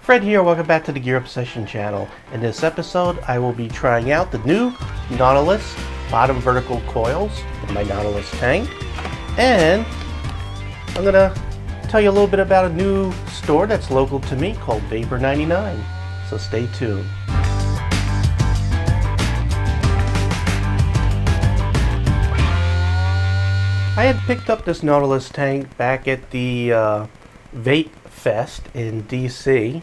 Fred here, welcome back to the Gear Obsession channel. In this episode, I will be trying out the new Nautilus bottom vertical coils in my Nautilus tank. And I'm going to tell you a little bit about a new store that's local to me called Vapor 99. So stay tuned. I had picked up this Nautilus tank back at the Vape Fest in DC.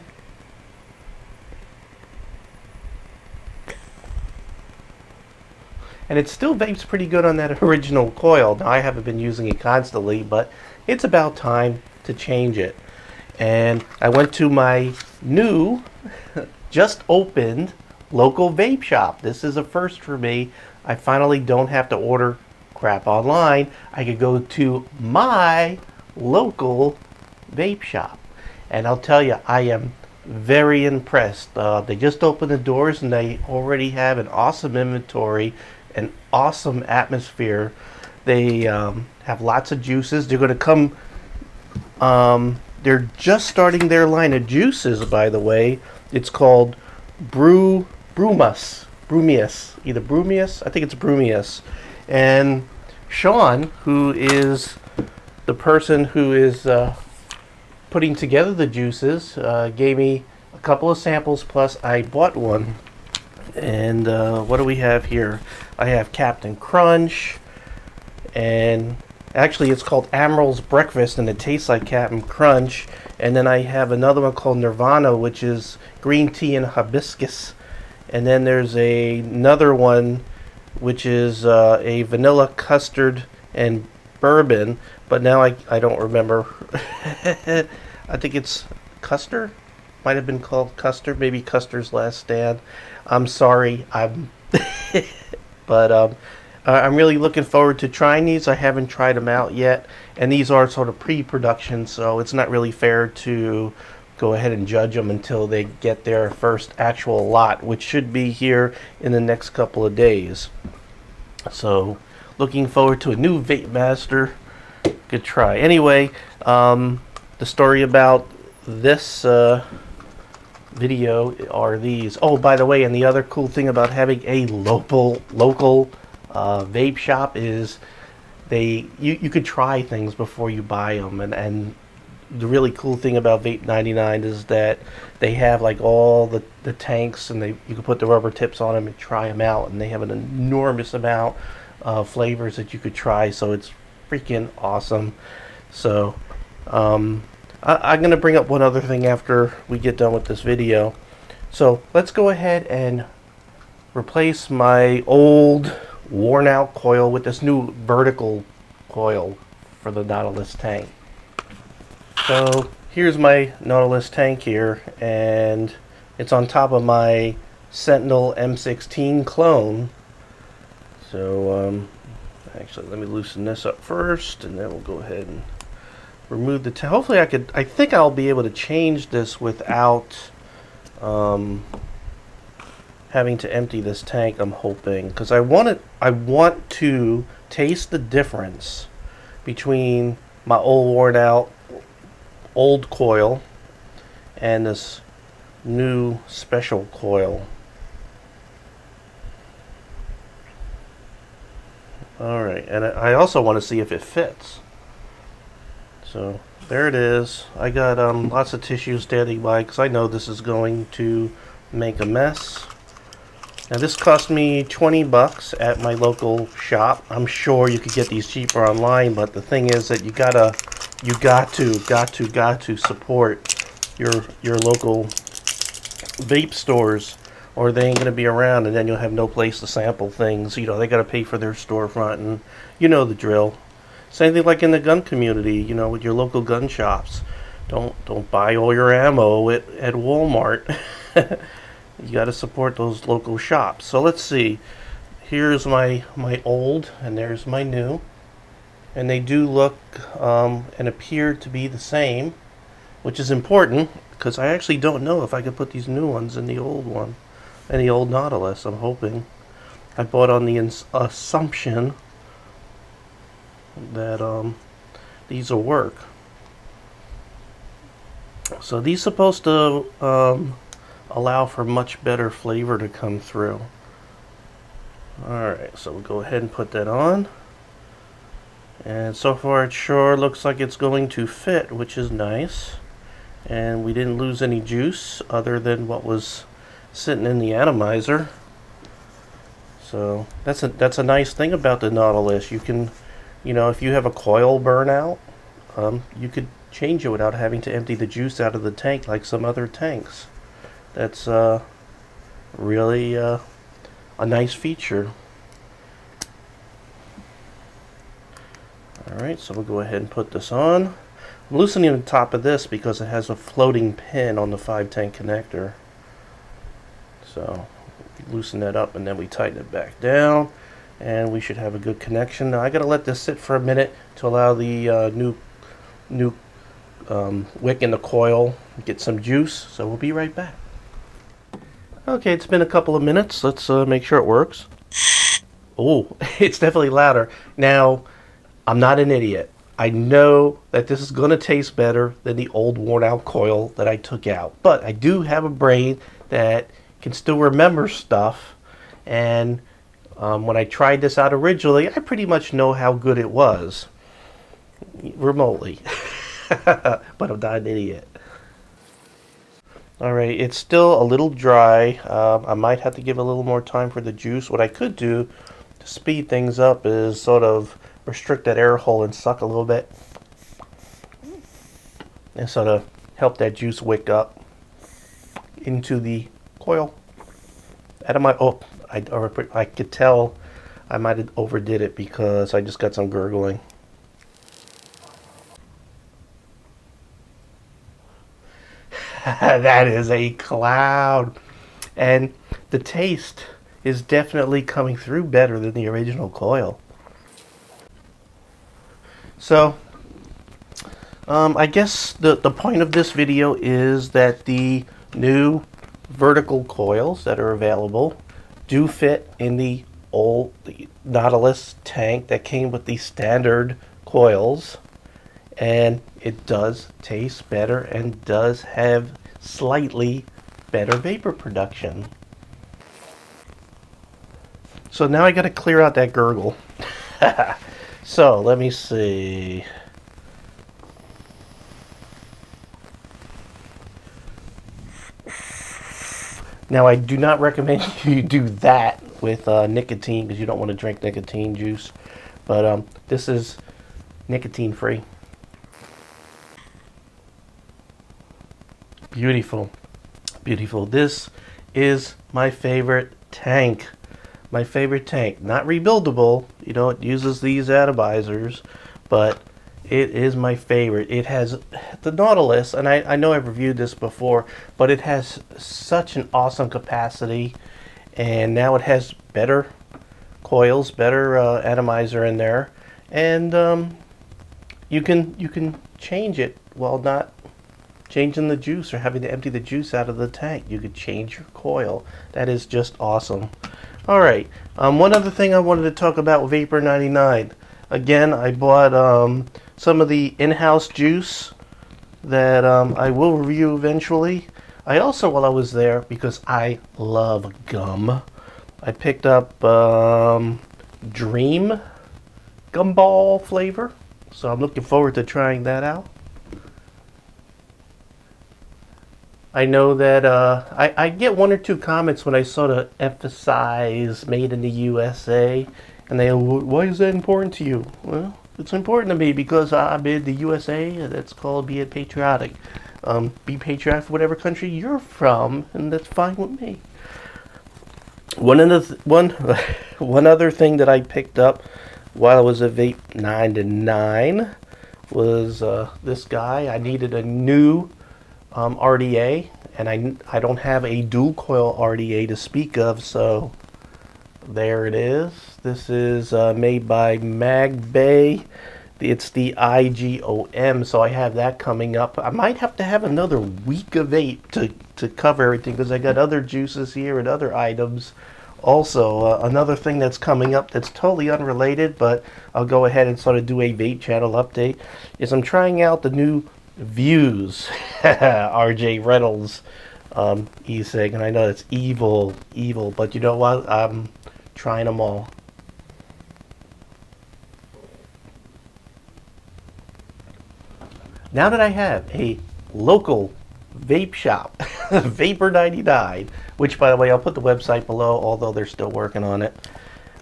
And it still vapes pretty good on that original coil. Now I haven't been using it constantly, but it's about time to change it. And I went to my new, just opened local vape shop. This is a first for me. I finally don't have to order crap online. I could go to my local vape shop. And I'll tell you, I am very impressed. They just opened the doors and they already have an awesome inventory, an awesome atmosphere. They have lots of juices. They're going to come, they're just starting their line of juices, by the way. It's called Brumius, either Brumius, I think it's Brumius. And Sean, who is the person who is putting together the juices, gave me a couple of samples, plus I bought one. And what do we have here? I have Captain Crunch, and actually it's called Admiral's Breakfast, and it tastes like Captain Crunch. And then I have another one called Nirvana, which is green tea and hibiscus. And then there's another one which is a vanilla custard and bourbon, but now I don't remember. I think it's Custer. Might have been called Custer, maybe Custer's Last Stand. I'm sorry, but I'm really looking forward to trying these. I haven't tried them out yet, and these are sort of pre-production, so it's not really fair to go ahead and judge them until they get their first actual lot, which should be here in the next couple of days. So, looking forward to a new Vape Master. Good try. Anyway, the story about this video are these. Oh, by the way, and the other cool thing about having a local vape shop is you could try things before you buy them, and the really cool thing about Vape 99 is that they have like all the tanks, and you can put the rubber tips on them and try them out, and they have an enormous amount of flavors that you could try, so it's freaking awesome. So I'm going to bring up one other thing after we get done with this video. So let's go ahead and replace my old worn out coil with this new vertical coil for the Nautilus tank. So here's my Nautilus tank here, and it's on top of my Sentinel M16 clone. So actually let me loosen this up first, and then we'll go ahead and remove the tank. Hopefully I think I'll be able to change this without having to empty this tank, I'm hoping, because I want to taste the difference between my old worn out old coil and this new special coil. Alright, and I also want to see if it fits. So there it is. I got lots of tissue standing by because I know this is going to make a mess. Now this cost me 20 bucks at my local shop. I'm sure you could get these cheaper online, but the thing is that you got to support your local vape stores, or they ain't gonna be around, and then you'll have no place to sample things. You know, they gotta pay for their storefront, and you know the drill. Same thing like in the gun community, you know, with your local gun shops. Don't buy all your ammo at Walmart. You got to support those local shops. So let's see. Here's my old, and there's my new, and they do look and appear to be the same, which is important because I actually don't know if I could put these new ones in the old one, in the old Nautilus. I'm hoping. I bought on the assumption that these will work. So these supposed to allow for much better flavor to come through. Alright, so we'll go ahead and put that on. And so far it sure looks like it's going to fit, which is nice. And we didn't lose any juice other than what was sitting in the atomizer. So that's a nice thing about the Nautilus. You can, if you have a coil burnout, you could change it without having to empty the juice out of the tank like some other tanks. That's really a nice feature. Alright, so we'll go ahead and put this on. I'm loosening the top of this because it has a floating pin on the 5-tank connector. So loosen that up and then we tighten it back down and we should have a good connection. Now I gotta let this sit for a minute to allow the new wick in the coil get some juice, so we'll be right back. Okay, it's been a couple of minutes. Let's make sure it works. Oh, it's definitely louder. Now, I'm not an idiot. I know that this is going to taste better than the old worn out coil that I took out. But I do have a brain that can still remember stuff. And when I tried this out originally, I pretty much know how good it was. Remotely. But I'm not an idiot. Alright, it's still a little dry. I might have to give a little more time for the juice. What I could do to speed things up is sort of restrict that air hole and suck a little bit. And sort of help that juice wick up into the coil. Out of my, I could tell I might have overdid it because I just got some gurgling. That is a cloud. And the taste is definitely coming through better than the original coil. So, I guess the point of this video is that the new vertical coils that are available do fit in the old Nautilus tank that came with the standard coils. And it does taste better and does have slightly better vapor production. So now I got to clear out that gurgle. So let me see. Now I do not recommend you do that with nicotine because you don't want to drink nicotine juice. But this is nicotine free. Beautiful, beautiful. This is my favorite tank. My favorite tank. Not rebuildable. It uses these atomizers, but it is my favorite. It has the Nautilus, and I know I've reviewed this before, but it has such an awesome capacity, and now it has better coils, better atomizer in there, and you can change it while not changing the juice or having to empty the juice out of the tank. You could change your coil. That is just awesome. Alright, one other thing I wanted to talk about with Vapor 99. Again, I bought some of the in-house juice that I will review eventually. I also, while I was there, because I love gum, I picked up Dream Gumball flavor. So I'm looking forward to trying that out. I know that I get one or two comments when I sort of emphasize made in the USA, and they go, why is that important to you? Well, it's important to me because I'm in the USA. That's called being patriotic. Be patriotic for whatever country you're from, and that's fine with me. One other thing that I picked up while I was at Vape 99 was this guy. I needed a new RDA, and I don't have a dual coil RDA to speak of, so there it is. This is made by MagBay. It's the IGOM, so I have that coming up. I might have to have another week of vape to cover everything because I got other juices here and other items. Also, another thing that's coming up that's totally unrelated, but I'll go ahead and sort of do a vape channel update, is I'm trying out the new views. RJ Reynolds, he's saying, and I know it's evil, but you know what? I'm trying them all. Now that I have a local vape shop, Vapor 99, which, by the way, I'll put the website below, although they're still working on it.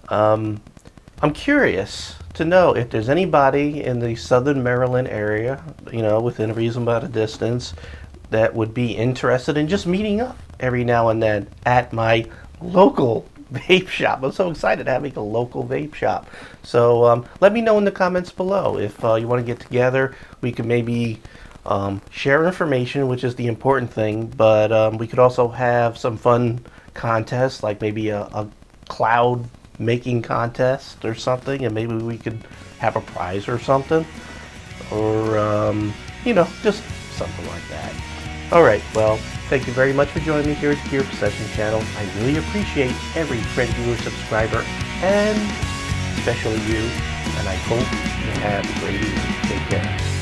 I'm curious to know if there's anybody in the southern Maryland area, you know, within a reasonable amount of distance, that would be interested in just meeting up every now and then at my local vape shop. I'm so excited having a local vape shop. So let me know in the comments below if you want to get together. We could maybe share information, which is the important thing, but we could also have some fun contests, like maybe a cloud making contest or something, and maybe we could have a prize or something, or you know, just something like that. Alright, well, thank you very much for joining me here at the Gear Obsession channel. I really appreciate every friend, viewer, subscriber, and especially you, and I hope you have a great evening. Take care.